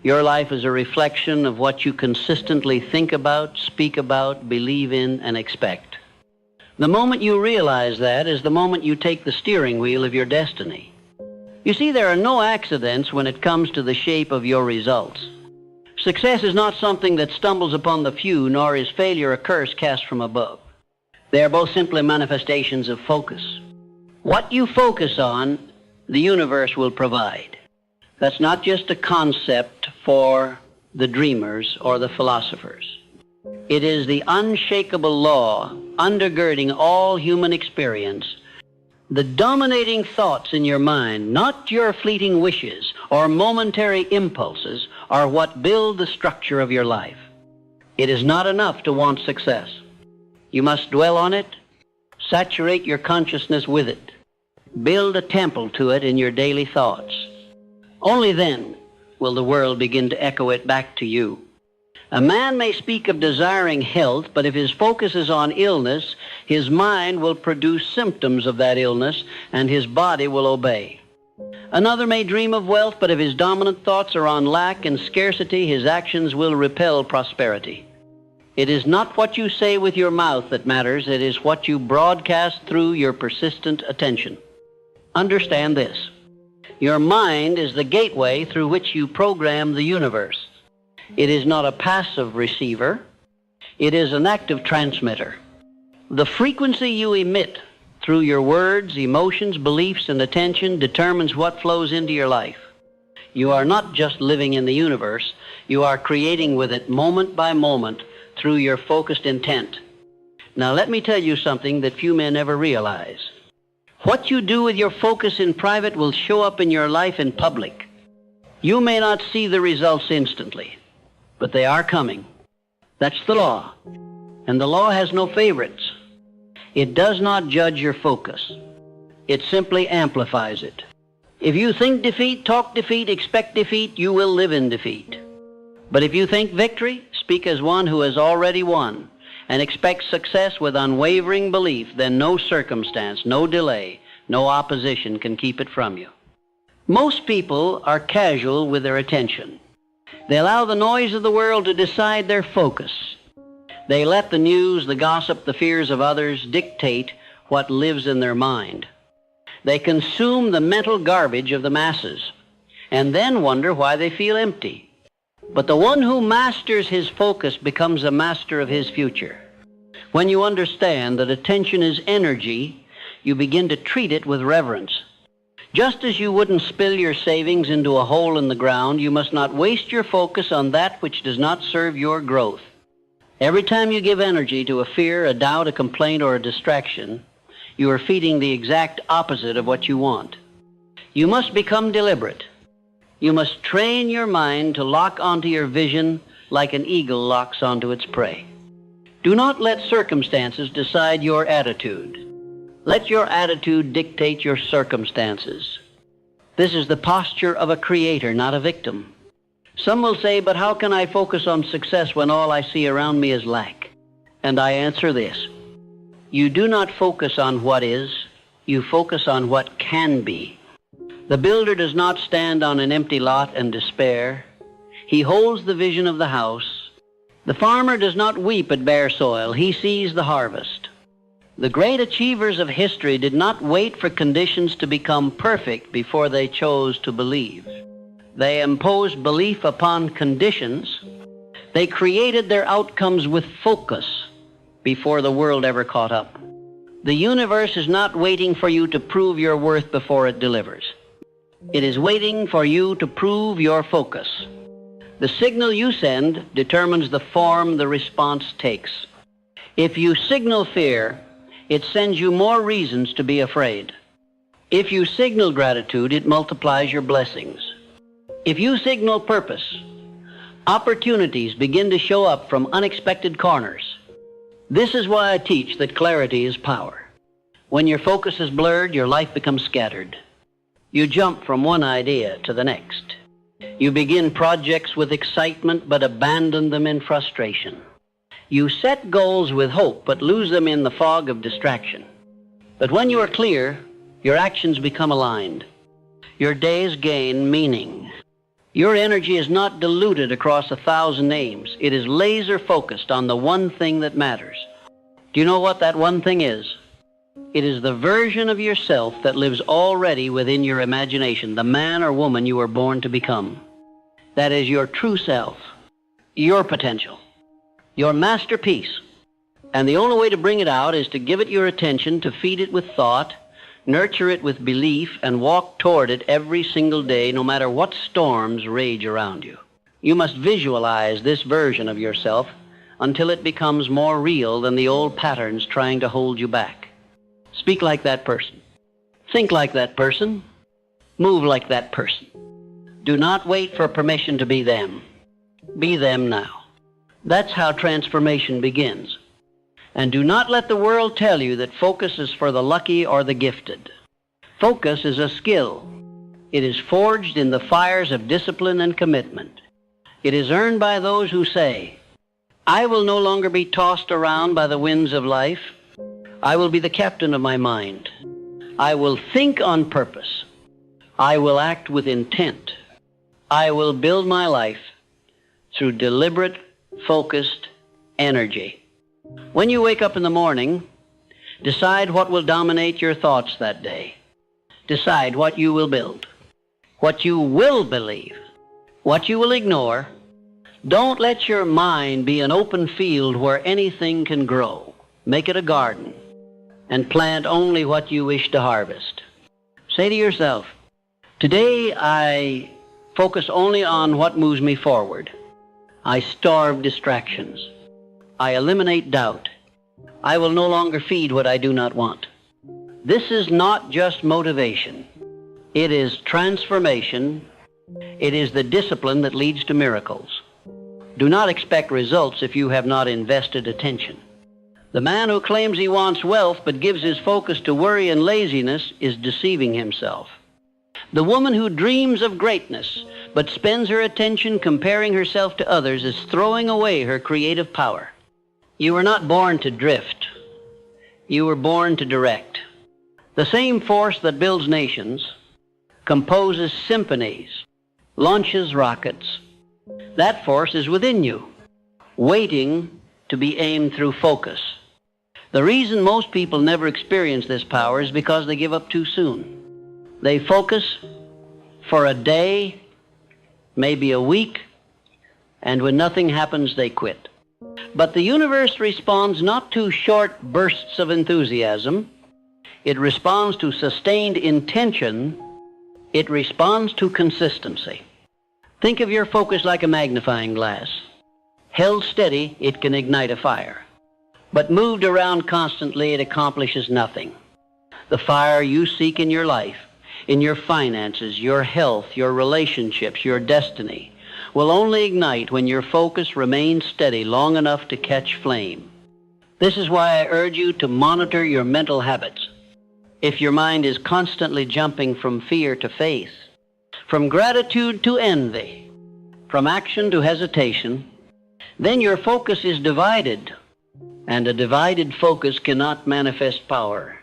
Your life is a reflection of what you consistently think about, speak about, believe in, and expect. The moment you realize that is the moment you take the steering wheel of your destiny. You see, there are no accidents when it comes to the shape of your results. Success is not something that stumbles upon the few, nor is failure a curse cast from above. They are both simply manifestations of focus. What you focus on, the universe will provide. That's not just a concept for the dreamers or the philosophers. It is the unshakable law undergirding all human experience. The dominating thoughts in your mind, not your fleeting wishes or momentary impulses, are what build the structure of your life. It is not enough to want success. You must dwell on it, saturate your consciousness with it, build a temple to it in your daily thoughts. Only then will the world begin to echo it back to you. A man may speak of desiring health, but if his focus is on illness, his mind will produce symptoms of that illness, and his body will obey. Another may dream of wealth, but if his dominant thoughts are on lack and scarcity, his actions will repel prosperity. It is not what you say with your mouth that matters, it is what you broadcast through your persistent attention. Understand this. Your mind is the gateway through which you program the universe. It is not a passive receiver. It is an active transmitter. The frequency you emit through your words, emotions, beliefs, and attention determines what flows into your life. You are not just living in the universe. You are creating with it moment by moment through your focused intent. Now let me tell you something that few men ever realize. What you do with your focus in private will show up in your life in public. You may not see the results instantly, but they are coming. That's the law. And the law has no favorites. It does not judge your focus. It simply amplifies it. If you think defeat, talk defeat, expect defeat, you will live in defeat. But if you think victory, speak as one who has already won, and expect success with unwavering belief, then no circumstance, no delay, no opposition can keep it from you. Most people are casual with their attention. They allow the noise of the world to decide their focus. They let the news, the gossip, the fears of others dictate what lives in their mind. They consume the mental garbage of the masses and then wonder why they feel empty. But the one who masters his focus becomes a master of his future. When you understand that attention is energy, you begin to treat it with reverence. Just as you wouldn't spill your savings into a hole in the ground, you must not waste your focus on that which does not serve your growth. Every time you give energy to a fear, a doubt, a complaint, or a distraction, you are feeding the exact opposite of what you want. You must become deliberate. You must train your mind to lock onto your vision like an eagle locks onto its prey. Do not let circumstances decide your attitude. Let your attitude dictate your circumstances. This is the posture of a creator, not a victim. Some will say, but how can I focus on success when all I see around me is lack? And I answer this. You do not focus on what is, you focus on what can be. The builder does not stand on an empty lot and despair. He holds the vision of the house. The farmer does not weep at bare soil. He sees the harvest. The great achievers of history did not wait for conditions to become perfect before they chose to believe. They imposed belief upon conditions. They created their outcomes with focus before the world ever caught up. The universe is not waiting for you to prove your worth before it delivers. It is waiting for you to prove your focus. The signal you send determines the form the response takes. If you signal fear, it sends you more reasons to be afraid. If you signal gratitude, it multiplies your blessings. If you signal purpose, opportunities begin to show up from unexpected corners. This is why I teach that clarity is power. When your focus is blurred, your life becomes scattered. You jump from one idea to the next. You begin projects with excitement, but abandon them in frustration. You set goals with hope, but lose them in the fog of distraction. But when you are clear, your actions become aligned. Your days gain meaning. Your energy is not diluted across 1,000 aims. It is laser focused on the one thing that matters. Do you know what that one thing is? It is the version of yourself that lives already within your imagination, the man or woman you were born to become. That is your true self, your potential, your masterpiece. And the only way to bring it out is to give it your attention, to feed it with thought, nurture it with belief, and walk toward it every single day, no matter what storms rage around you. You must visualize this version of yourself until it becomes more real than the old patterns trying to hold you back. Speak like that person. Think like that person. Move like that person. Do not wait for permission to be them. Be them now. That's how transformation begins. And do not let the world tell you that focus is for the lucky or the gifted. Focus is a skill. It is forged in the fires of discipline and commitment. It is earned by those who say, I will no longer be tossed around by the winds of life. I will be the captain of my mind. I will think on purpose. I will act with intent. I will build my life through deliberate, focused energy. When you wake up in the morning, decide what will dominate your thoughts that day. Decide what you will build, what you will believe, what you will ignore. Don't let your mind be an open field where anything can grow. Make it a garden and plant only what you wish to harvest. Say to yourself, today I focus only on what moves me forward. I starve distractions. I eliminate doubt. I will no longer feed what I do not want. This is not just motivation. It is transformation. It is the discipline that leads to miracles. Do not expect results if you have not invested attention. The man who claims he wants wealth but gives his focus to worry and laziness is deceiving himself. The woman who dreams of greatness but spends her attention comparing herself to others is throwing away her creative power. You were not born to drift. You were born to direct. The same force that builds nations, composes symphonies, launches rockets. That force is within you, waiting to be aimed through focus. The reason most people never experience this power is because they give up too soon. They focus for a day, maybe a week, and when nothing happens, they quit. But the universe responds not to short bursts of enthusiasm. It responds to sustained intention. It responds to consistency. Think of your focus like a magnifying glass. Held steady, it can ignite a fire. But moved around constantly, it accomplishes nothing. The fire you seek in your life, in your finances, your health, your relationships, your destiny, will only ignite when your focus remains steady long enough to catch flame. This is why I urge you to monitor your mental habits. If your mind is constantly jumping from fear to faith, from gratitude to envy, from action to hesitation, then your focus is divided, and a divided focus cannot manifest power.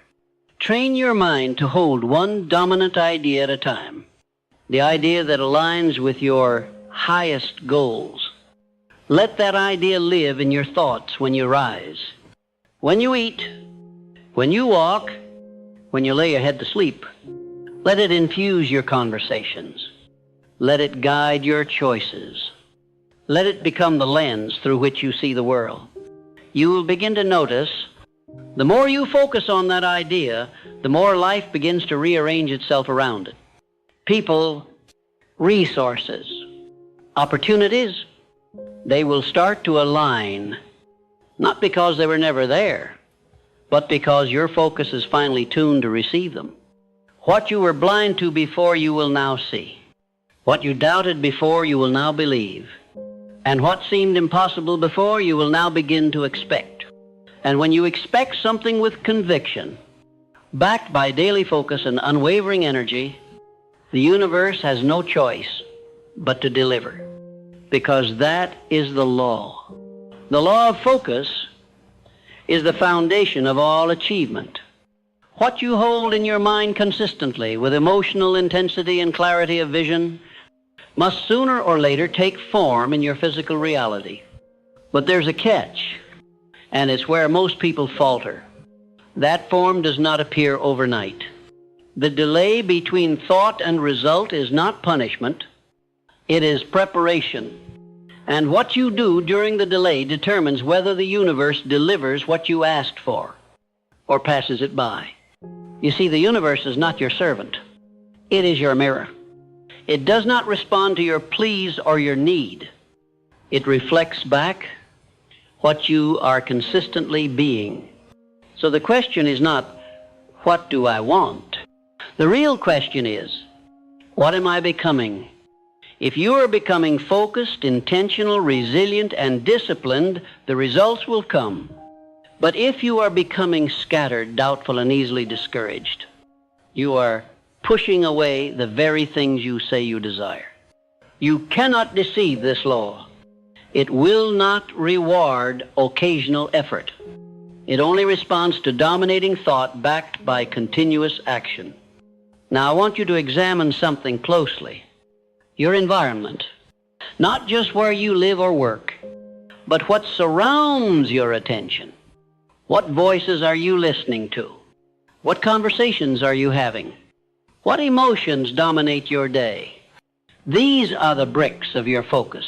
Train your mind to hold one dominant idea at a time, the idea that aligns with your highest goals. Let that idea live in your thoughts when you rise, when you eat, when you walk, when you lay your head to sleep. Let it infuse your conversations. Let it guide your choices. Let it become the lens through which you see the world. You will begin to notice the more you focus on that idea, the more life begins to rearrange itself around it. People, resources, opportunities, they will start to align, not because they were never there, but because your focus is finally tuned to receive them. What you were blind to before, you will now see. What you doubted before, you will now believe. And what seemed impossible before, you will now begin to expect. And when you expect something with conviction, backed by daily focus and unwavering energy, the universe has no choice but to deliver, because that is the law. The law of focus is the foundation of all achievement. What you hold in your mind consistently with emotional intensity and clarity of vision, must sooner or later take form in your physical reality. But there's a catch, and it's where most people falter. That form does not appear overnight. The delay between thought and result is not punishment. It is preparation. And what you do during the delay determines whether the universe delivers what you asked for or passes it by. You see, the universe is not your servant. It is your mirror. It does not respond to your pleas or your need. It reflects back what you are consistently being. So the question is not, what do I want? The real question is, what am I becoming? If you are becoming focused, intentional, resilient, and disciplined, the results will come. But if you are becoming scattered, doubtful, and easily discouraged, you are pushing away the very things you say you desire. You cannot deceive this law. It will not reward occasional effort. It only responds to dominating thought backed by continuous action. Now, I want you to examine something closely. Your environment, not just where you live or work, but what surrounds your attention. What voices are you listening to? What conversations are you having? What emotions dominate your day? These are the bricks of your focus.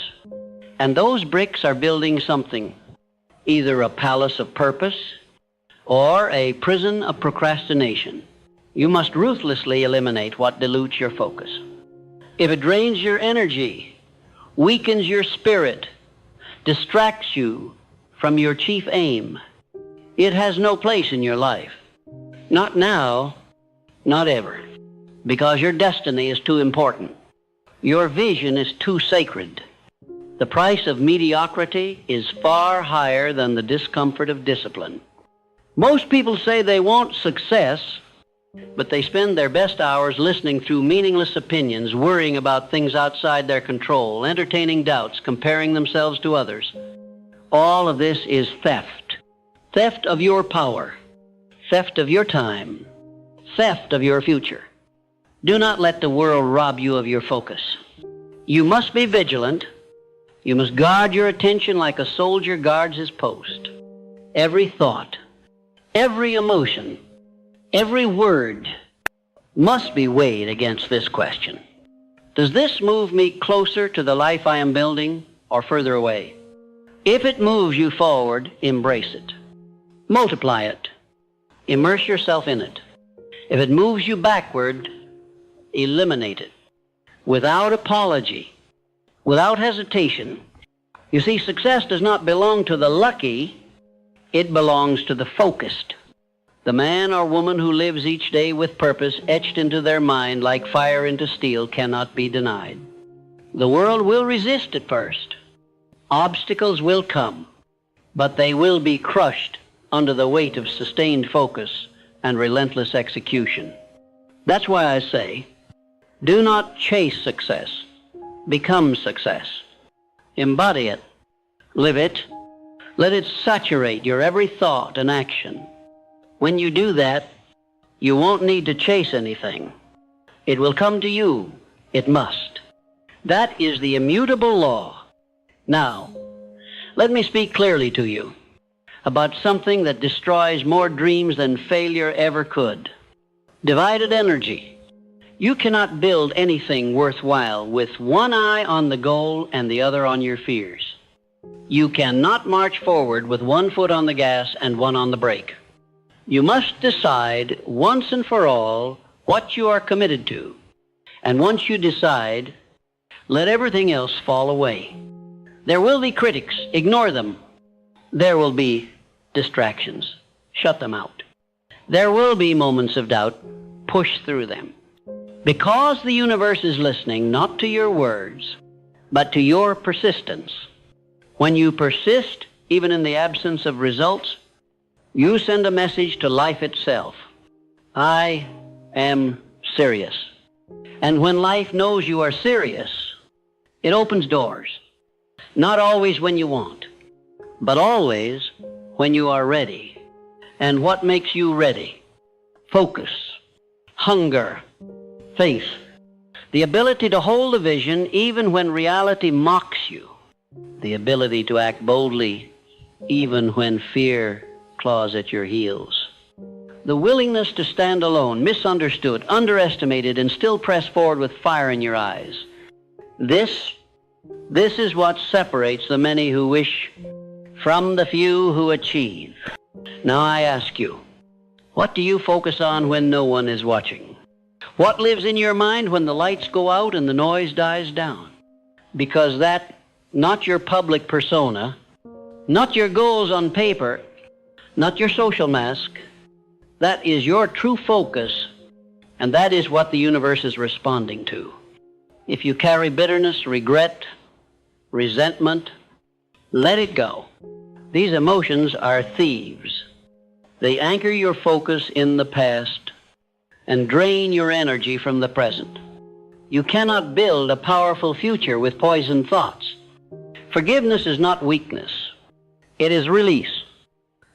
And those bricks are building something, either a palace of purpose or a prison of procrastination. You must ruthlessly eliminate what dilutes your focus. If it drains your energy, weakens your spirit, distracts you from your chief aim, it has no place in your life. Not now, not ever, because your destiny is too important. Your vision is too sacred. The price of mediocrity is far higher than the discomfort of discipline. Most people say they want success, but they spend their best hours listening through meaningless opinions, worrying about things outside their control, entertaining doubts, comparing themselves to others. All of this is theft. Theft of your power, theft of your time, theft of your future. Do not let the world rob you of your focus. You must be vigilant. You must guard your attention like a soldier guards his post. Every thought, every emotion, every word must be weighed against this question. Does this move me closer to the life I am building or further away? If it moves you forward, embrace it. Multiply it. Immerse yourself in it. If it moves you backward, eliminate it. Without apology, without hesitation. You see, success does not belong to the lucky, it belongs to the focused. The man or woman who lives each day with purpose etched into their mind like fire into steel cannot be denied. The world will resist at first. Obstacles will come, but they will be crushed under the weight of sustained focus and relentless execution. That's why I say, do not chase success. Become success. Embody it. Live it. Let it saturate your every thought and action. When you do that, you won't need to chase anything. It will come to you. It must. That is the immutable law. Now, let me speak clearly to you about something that destroys more dreams than failure ever could. Divided energy. You cannot build anything worthwhile with one eye on the goal and the other on your fears. You cannot march forward with one foot on the gas and one on the brake. You must decide once and for all what you are committed to. And once you decide, let everything else fall away. There will be critics. Ignore them. There will be distractions. Shut them out. There will be moments of doubt. Push through them. Because the universe is listening not to your words, but to your persistence. When you persist, even in the absence of results, you send a message to life itself. I am serious. And when life knows you are serious, it opens doors. Not always when you want, but always when you are ready. And what makes you ready? Focus, hunger, faith, The ability to hold a vision even when reality mocks you. The ability to act boldly even when fear claws at your heels. The willingness to stand alone, misunderstood, underestimated, and still press forward with fire in your eyes. This is what separates the many who wish from the few who achieve. Now I ask you, what do you focus on when no one is watching? What lives in your mind when the lights go out and the noise dies down? Because that, not your public persona, not your goals on paper, not your social mask, that is your true focus, and that is what the universe is responding to. If you carry bitterness, regret, resentment, let it go. These emotions are thieves. They anchor your focus in the past and drain your energy from the present. You cannot build a powerful future with poisoned thoughts. Forgiveness is not weakness. It is release.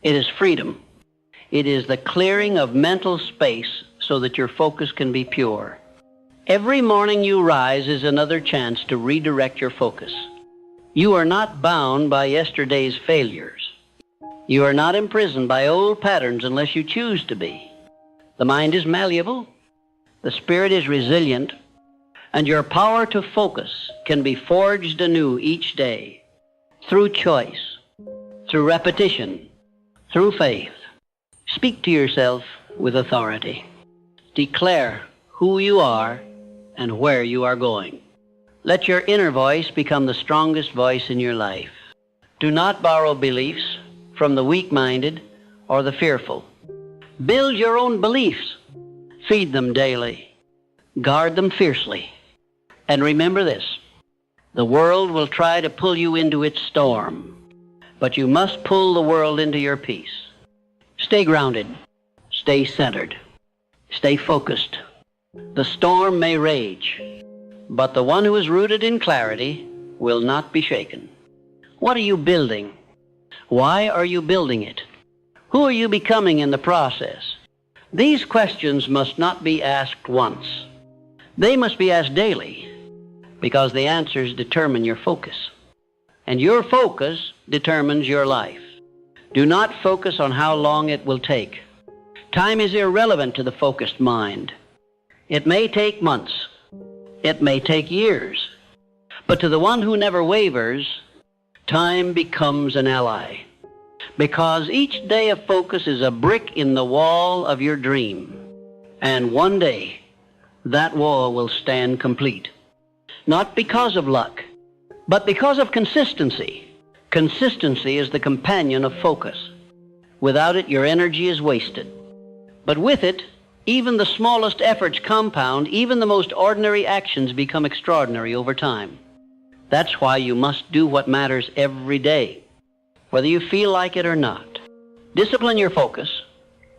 It is freedom. It is the clearing of mental space so that your focus can be pure. Every morning you rise is another chance to redirect your focus. You are not bound by yesterday's failures. You are not imprisoned by old patterns unless you choose to be. The mind is malleable, the spirit is resilient, and your power to focus can be forged anew each day through choice, through repetition, through faith. Speak to yourself with authority. Declare who you are and where you are going. Let your inner voice become the strongest voice in your life. Do not borrow beliefs from the weak-minded or the fearful. Build your own beliefs. Feed them daily. Guard them fiercely. And remember this, the world will try to pull you into its storm, but you must pull the world into your peace. Stay grounded. Stay centered. Stay focused. The storm may rage, but the one who is rooted in clarity will not be shaken. What are you building? Why are you building it? Who are you becoming in the process? These questions must not be asked once. They must be asked daily, because the answers determine your focus. And your focus determines your life. Do not focus on how long it will take. Time is irrelevant to the focused mind. It may take months. It may take years. But to the one who never wavers, time becomes an ally. Because each day of focus is a brick in the wall of your dream. And one day, that wall will stand complete. Not because of luck, but because of consistency. Consistency is the companion of focus. Without it, your energy is wasted. But with it, even the smallest efforts compound, even the most ordinary actions become extraordinary over time. That's why you must do what matters every day, whether you feel like it or not. Discipline your focus,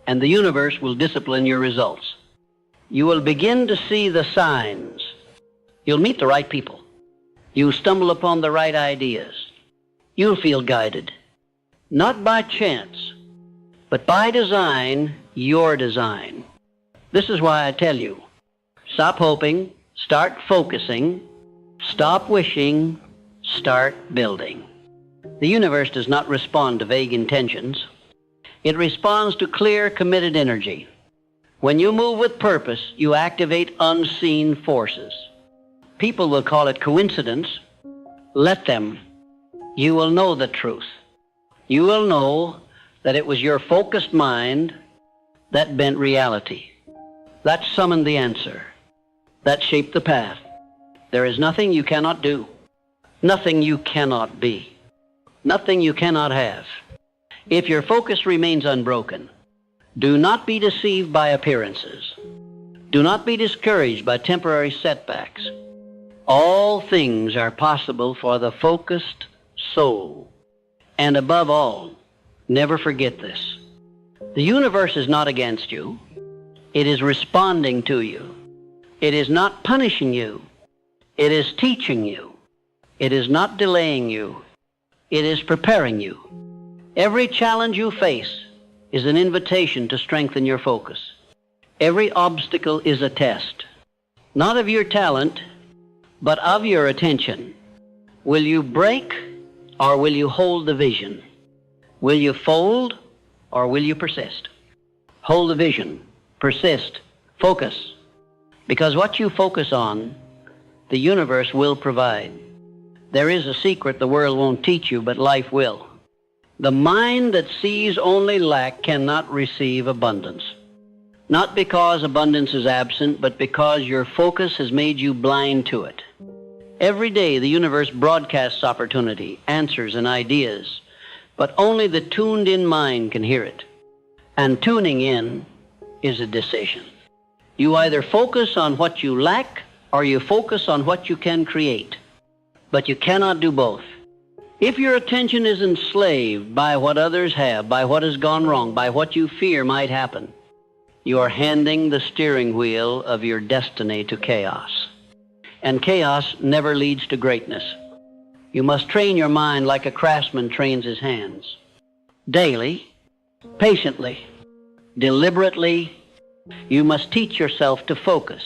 and the universe will discipline your results. You will begin to see the signs. You'll meet the right people. You'll stumble upon the right ideas. You'll feel guided, not by chance, but by design, your design. This is why I tell you, stop hoping, start focusing, stop wishing, start building. The universe does not respond to vague intentions. It responds to clear, committed energy. When you move with purpose, you activate unseen forces. People will call it coincidence. Let them. You will know the truth. You will know that it was your focused mind that bent reality, that summoned the answer, that shaped the path. There is nothing you cannot do, nothing you cannot be, nothing you cannot have. If your focus remains unbroken, do not be deceived by appearances. Do not be discouraged by temporary setbacks. All things are possible for the focused soul. And above all, never forget this. The universe is not against you. It is responding to you. It is not punishing you. It is teaching you. It is not delaying you. It is preparing you. Every challenge you face is an invitation to strengthen your focus. Every obstacle is a test. not of your talent, but of your attention. Will you break or will you hold the vision? Will you fold or will you persist? Hold the vision, persist, focus. Because what you focus on, the universe will provide. There is a secret the world won't teach you, but life will. The mind that sees only lack cannot receive abundance. Not because abundance is absent, but because your focus has made you blind to it. Every day the universe broadcasts opportunity, answers, and ideas, but only the tuned-in mind can hear it. And tuning in is a decision. You either focus on what you lack or you focus on what you can create. But you cannot do both. If your attention is enslaved by what others have, by what has gone wrong, by what you fear might happen, you are handing the steering wheel of your destiny to chaos. And chaos never leads to greatness. You must train your mind like a craftsman trains his hands. Daily, patiently, deliberately, you must teach yourself to focus,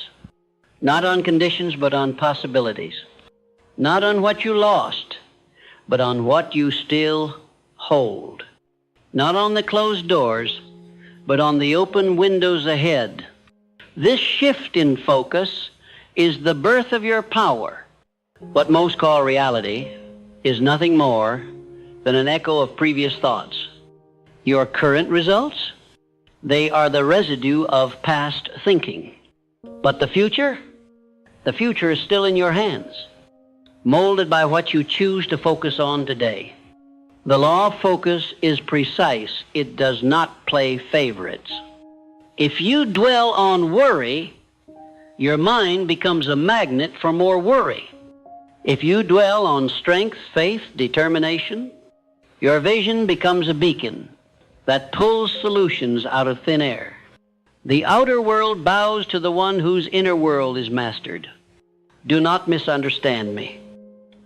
not on conditions, but on possibilities. Not on what you lost, but on what you still hold. Not on the closed doors, but on the open windows ahead. This shift in focus is the birth of your power. What most call reality is nothing more than an echo of previous thoughts. Your current results, they are the residue of past thinking. But the future is still in your hands, molded by what you choose to focus on today. The law of focus is precise. It does not play favorites. If you dwell on worry, your mind becomes a magnet for more worry. If you dwell on strength, faith, determination, your vision becomes a beacon that pulls solutions out of thin air. The outer world bows to the one whose inner world is mastered. Do not misunderstand me.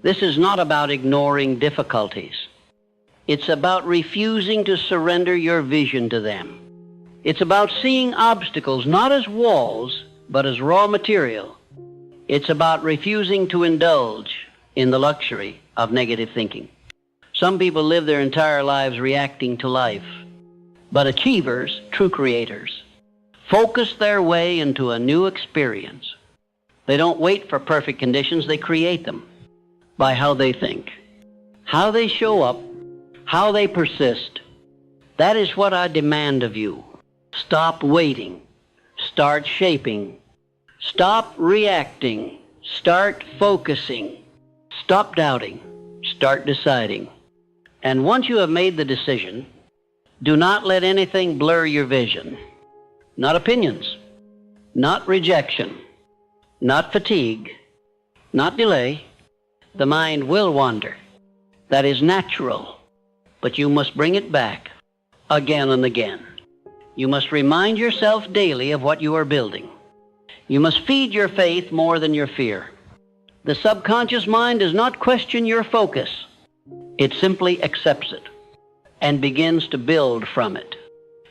This is not about ignoring difficulties. It's about refusing to surrender your vision to them. It's about seeing obstacles not as walls, but as raw material. It's about refusing to indulge in the luxury of negative thinking. Some people live their entire lives reacting to life, but achievers, true creators, focus their way into a new experience. They don't wait for perfect conditions, they create them by how they think, how they show up, how they persist. That is what I demand of you. Stop waiting. Start shaping. Stop reacting. Start focusing. Stop doubting. Start deciding. And once you have made the decision, do not let anything blur your vision. Not opinions, not rejection, not fatigue, not delay. The mind will wander. That is natural, but you must bring it back again and again. You must remind yourself daily of what you are building. You must feed your faith more than your fear. The subconscious mind does not question your focus. It simply accepts it and begins to build from it.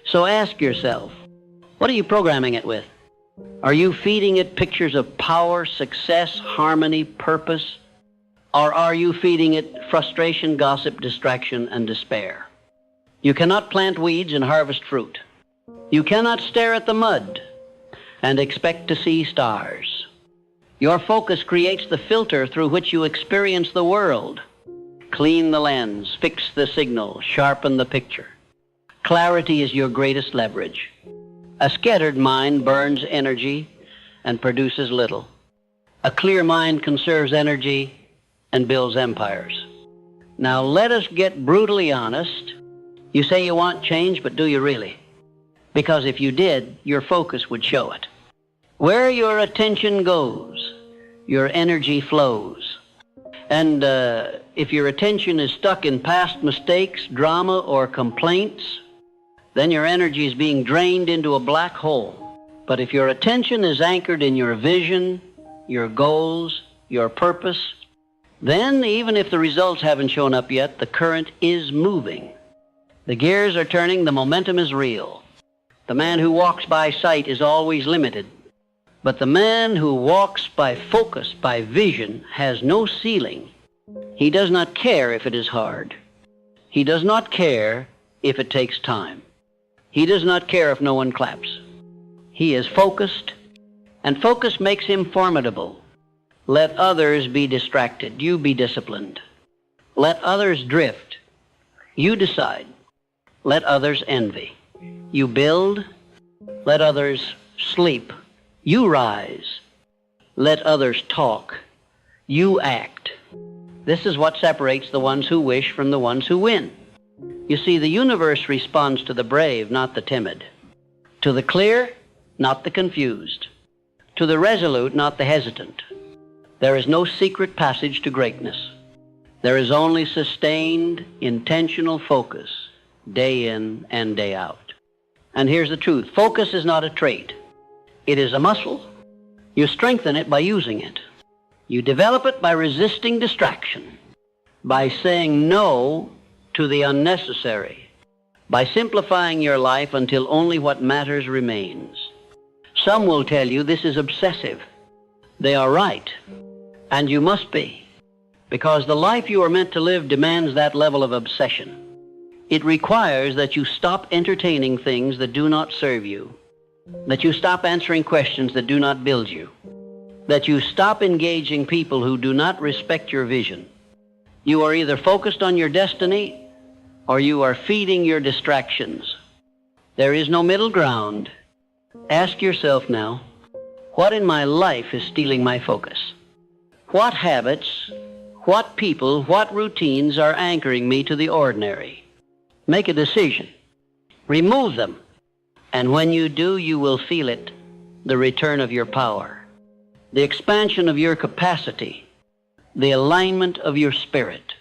So ask yourself, what are you programming it with? Are you feeding it pictures of power, success, harmony, purpose? Or are you feeding it frustration, gossip, distraction, and despair? You cannot plant weeds and harvest fruit. You cannot stare at the mud and expect to see stars. Your focus creates the filter through which you experience the world. Clean the lens, fix the signal, sharpen the picture. Clarity is your greatest leverage. A scattered mind burns energy and produces little. A clear mind conserves energy and builds empires. Now let us get brutally honest. You say you want change, but do you really? Because if you did, your focus would show it. Where your attention goes, your energy flows. And if your attention is stuck in past mistakes, drama, or complaints, then your energy is being drained into a black hole. But if your attention is anchored in your vision, your goals, your purpose, then even if the results haven't shown up yet, the current is moving. The gears are turning, the momentum is real. The man who walks by sight is always limited. But the man who walks by focus, by vision, has no ceiling. He does not care if it is hard. He does not care if it takes time. He does not care if no one claps. He is focused, and focus makes him formidable. Let others be distracted. You be disciplined. Let others drift. You decide. Let others envy. You build. Let others sleep. You rise. Let others talk. You act. This is what separates the ones who wish from the ones who win. You see, the universe responds to the brave, not the timid. To the clear, not the confused. To the resolute, not the hesitant. There is no secret passage to greatness. There is only sustained, intentional focus, day in and day out. And here's the truth. Focus is not a trait. It is a muscle. You strengthen it by using it. You develop it by resisting distraction, by saying no to the unnecessary, by simplifying your life until only what matters remains. Some will tell you this is obsessive. They are right, and you must be, because the life you are meant to live demands that level of obsession. It requires that you stop entertaining things that do not serve you, that you stop answering questions that do not build you, that you stop engaging people who do not respect your vision. You are either focused on your destiny or you are feeding your distractions. There is no middle ground. Ask yourself now, what in my life is stealing my focus? What habits, what people, what routines are anchoring me to the ordinary? Make a decision. Remove them. And when you do, you will feel it, the return of your power, the expansion of your capacity, the alignment of your spirit.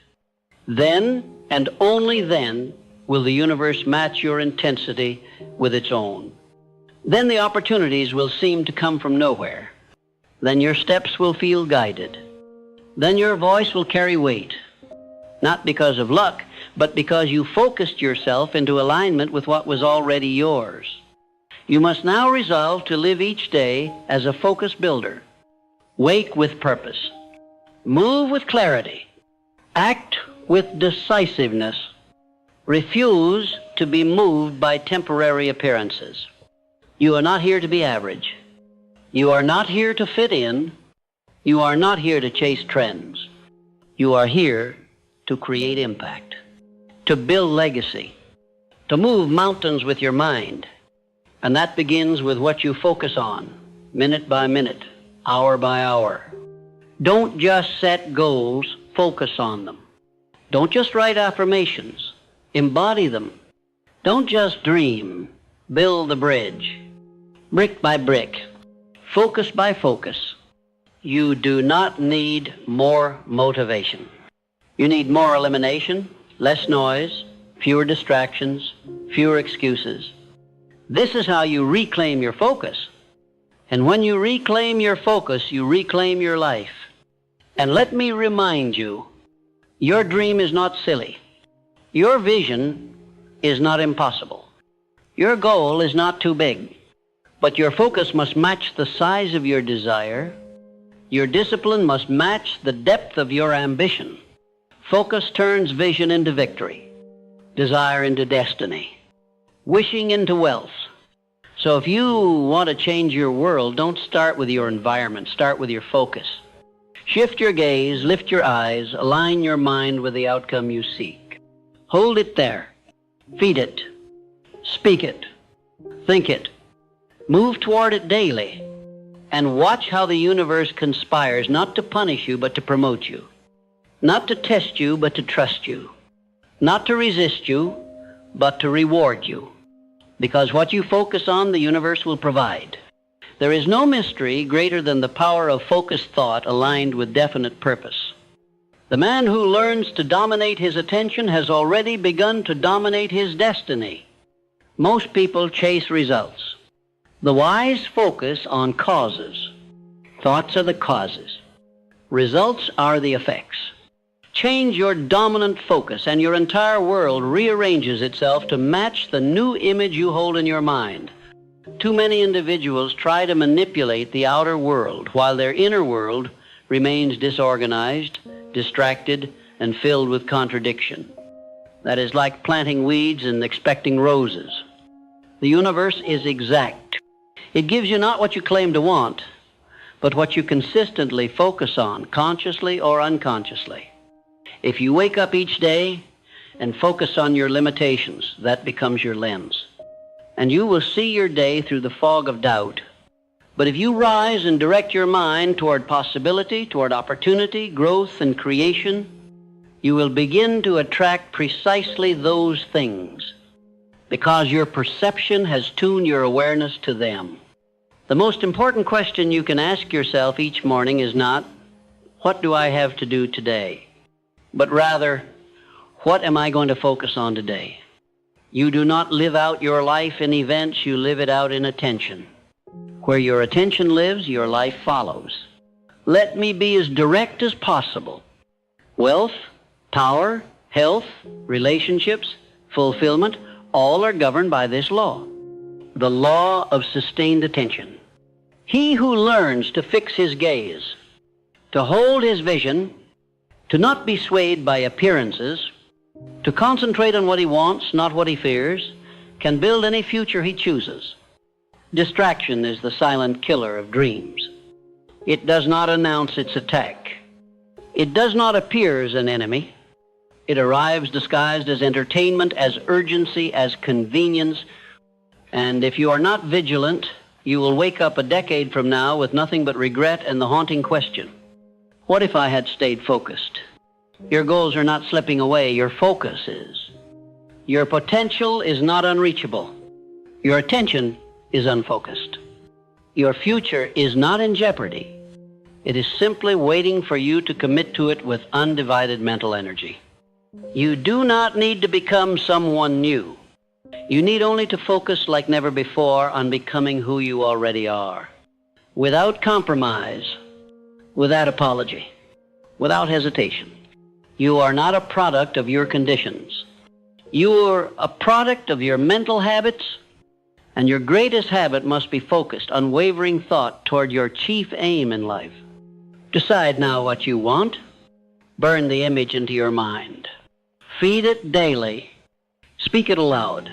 Then, and only then, will the universe match your intensity with its own. Then the opportunities will seem to come from nowhere. Then your steps will feel guided. Then your voice will carry weight, not because of luck, but because you focused yourself into alignment with what was already yours. You must now resolve to live each day as a focus builder. Wake with purpose. Move with clarity. Act with decisiveness. Refuse to be moved by temporary appearances. You are not here to be average. You are not here to fit in. You are not here to chase trends. You are here to create impact, to build legacy, to move mountains with your mind. And that begins with what you focus on, minute by minute, hour by hour. Don't just set goals, focus on them. Don't just write affirmations, embody them. Don't just dream, build the bridge, brick by brick, focus by focus. You do not need more motivation. You need more elimination, less noise, fewer distractions, fewer excuses. This is how you reclaim your focus. And when you reclaim your focus, you reclaim your life. And let me remind you, your dream is not silly. Your vision is not impossible. Your goal is not too big. But your focus must match the size of your desire. Your discipline must match the depth of your ambition. Focus turns vision into victory, desire into destiny, wishing into wealth. So if you want to change your world, don't start with your environment. Start with your focus. Shift your gaze, lift your eyes, align your mind with the outcome you seek. Hold it there. Feed it. Speak it. Think it. Move toward it daily. And watch how the universe conspires not to punish you, but to promote you. Not to test you, but to trust you. Not to resist you, but to reward you. Because what you focus on, the universe will provide. There is no mystery greater than the power of focused thought aligned with definite purpose. The man who learns to dominate his attention has already begun to dominate his destiny. Most people chase results. The wise focus on causes. Thoughts are the causes. Results are the effects. Change your dominant focus and your entire world rearranges itself to match the new image you hold in your mind. too many individuals try to manipulate the outer world while their inner world remains disorganized, distracted, and filled with contradiction. That is like planting weeds and expecting roses. The universe is exact. It gives you not what you claim to want, but what you consistently focus on, consciously or unconsciously. If you wake up each day and focus on your limitations, that becomes your lens. And you will see your day through the fog of doubt. But if you rise and direct your mind toward possibility, toward opportunity, growth, and creation, you will begin to attract precisely those things because your perception has tuned your awareness to them. The most important question you can ask yourself each morning is not, what do I have to do today? But rather, what am I going to focus on today? You do not live out your life in events, you live it out in attention. Where your attention lives, your life follows. Let me be as direct as possible. Wealth, power, health, relationships, fulfillment, all are governed by this law, the law of sustained attention. He who learns to fix his gaze, to hold his vision, to not be swayed by appearances, to concentrate on what he wants, not what he fears, can build any future he chooses. Distraction is the silent killer of dreams. It does not announce its attack. It does not appear as an enemy. It arrives disguised as entertainment, as urgency, as convenience. And if you are not vigilant, you will wake up a decade from now with nothing but regret and the haunting question, what if I had stayed focused? Your goals are not slipping away, your focus is. Your potential is not unreachable. Your attention is unfocused. Your future is not in jeopardy. It is simply waiting for you to commit to it with undivided mental energy. You do not need to become someone new. You need only to focus like never before on becoming who you already are. Without compromise, without apology, without hesitation. You are not a product of your conditions. You are a product of your mental habits, and your greatest habit must be focused, unwavering thought toward your chief aim in life. Decide now what you want. Burn the image into your mind. Feed it daily. Speak it aloud.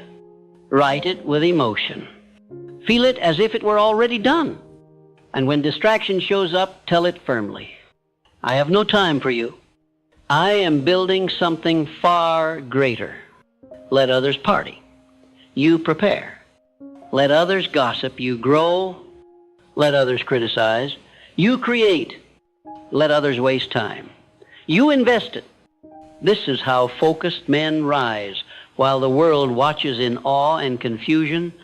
Write it with emotion. Feel it as if it were already done. And when distraction shows up, tell it firmly. I have no time for you. I am building something far greater. Let others party. You prepare. Let others gossip. You grow. Let others criticize. You create. Let others waste time. You invest it. This is how focused men rise, while the world watches in awe and confusion.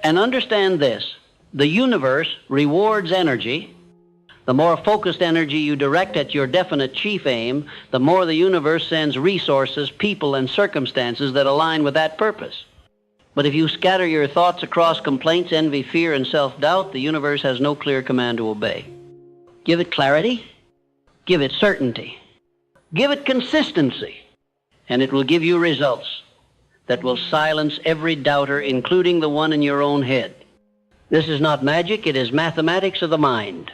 And understand this, the universe rewards energy. The more focused energy you direct at your definite chief aim, the more the universe sends resources, people, and circumstances that align with that purpose. But if you scatter your thoughts across complaints, envy, fear, and self-doubt, the universe has no clear command to obey. Give it clarity. Give it certainty. Give it consistency. And it will give you results that will silence every doubter, including the one in your own head. This is not magic. It is mathematics of the mind.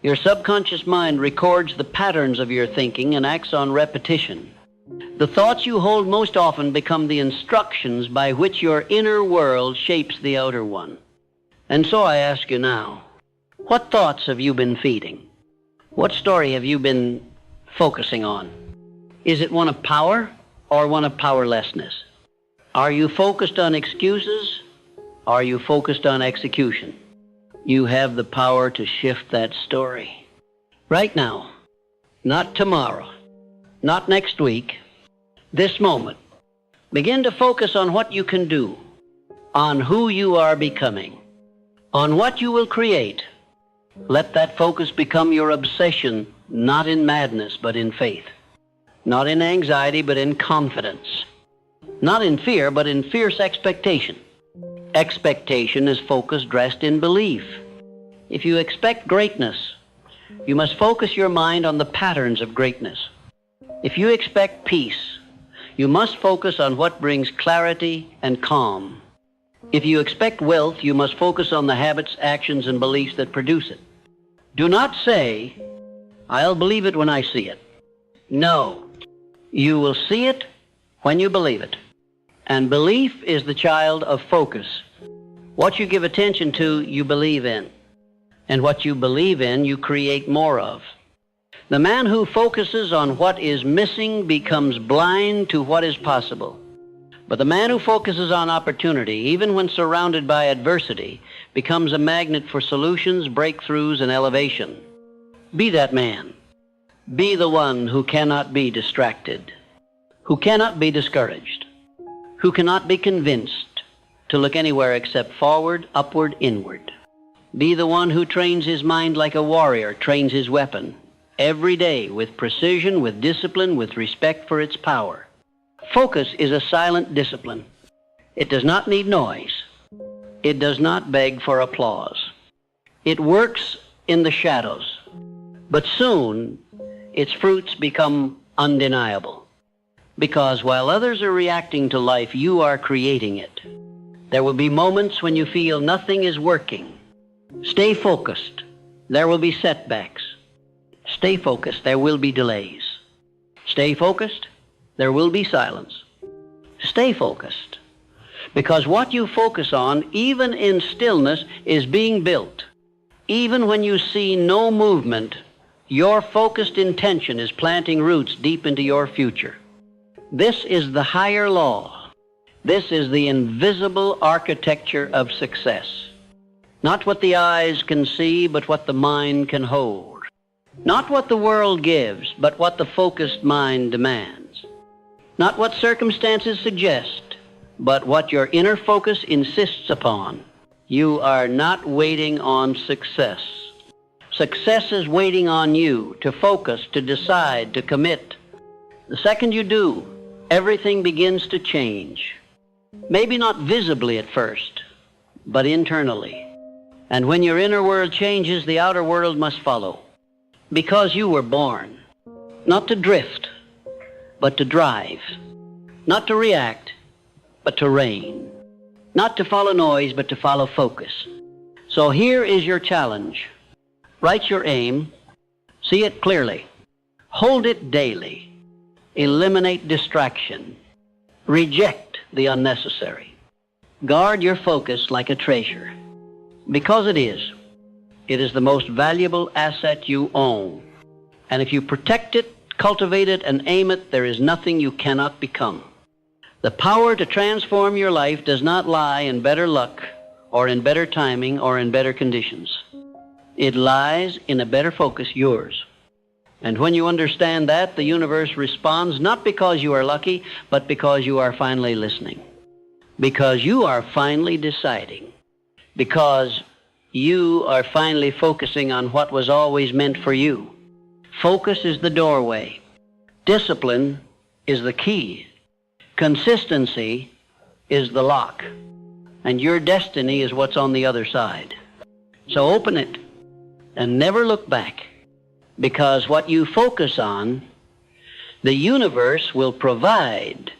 Your subconscious mind records the patterns of your thinking and acts on repetition. The thoughts you hold most often become the instructions by which your inner world shapes the outer one. And so I ask you now, what thoughts have you been feeding? What story have you been focusing on? Is it one of power or one of powerlessness? Are you focused on excuses? Are you focused on execution? You have the power to shift that story. Right now, not tomorrow, not next week, this moment. Begin to focus on what you can do, on who you are becoming, on what you will create. Let that focus become your obsession, not in madness, but in faith. Not in anxiety, but in confidence. Not in fear, but in fierce expectation. Expectation is focus dressed in belief. If you expect greatness, you must focus your mind on the patterns of greatness. If you expect peace, you must focus on what brings clarity and calm. If you expect wealth, you must focus on the habits, actions, and beliefs that produce it. Do not say, "I'll believe it when I see it." No. You will see it when you believe it. And belief is the child of focus. What you give attention to, you believe in. And what you believe in, you create more of. The man who focuses on what is missing becomes blind to what is possible. But the man who focuses on opportunity, even when surrounded by adversity, becomes a magnet for solutions, breakthroughs, and elevation. Be that man. Be the one who cannot be distracted, who cannot be discouraged, who cannot be convinced to look anywhere except forward, upward, inward. Be the one who trains his mind like a warrior trains his weapon, every day with precision, with discipline, with respect for its power. Focus is a silent discipline. It does not need noise. It does not beg for applause. It works in the shadows, but soon its fruits become undeniable. Because while others are reacting to life, you are creating it. There will be moments when you feel nothing is working. Stay focused. There will be setbacks. Stay focused. There will be delays. Stay focused. There will be silence. Stay focused. Because what you focus on, even in stillness, is being built. Even when you see no movement, your focused intention is planting roots deep into your future. This is the higher law. This is the invisible architecture of success. Not what the eyes can see, but what the mind can hold. Not what the world gives, but what the focused mind demands. Not what circumstances suggest, but what your inner focus insists upon. You are not waiting on success. Success is waiting on you to focus, to decide, to commit. The second you do, everything begins to change. Maybe not visibly at first, but internally. And when your inner world changes, the outer world must follow. Because you were born, not to drift, but to drive. Not to react, but to reign. Not to follow noise, but to follow focus. So here is your challenge. Write your aim. See it clearly. Hold it daily. Eliminate distraction. Reject the unnecessary. Guard your focus like a treasure. Because it is the most valuable asset you own. And if you protect it, cultivate it, and aim it, there is nothing you cannot become. The power to transform your life does not lie in better luck, or in better timing, or in better conditions. It lies in a better focus, yours. And when you understand that, the universe responds not because you are lucky, but because you are finally listening. Because you are finally deciding. Because you are finally focusing on what was always meant for you. Focus is the doorway. Discipline is the key. Consistency is the lock. And your destiny is what's on the other side. So open it and never look back. Because what you focus on, the universe will provide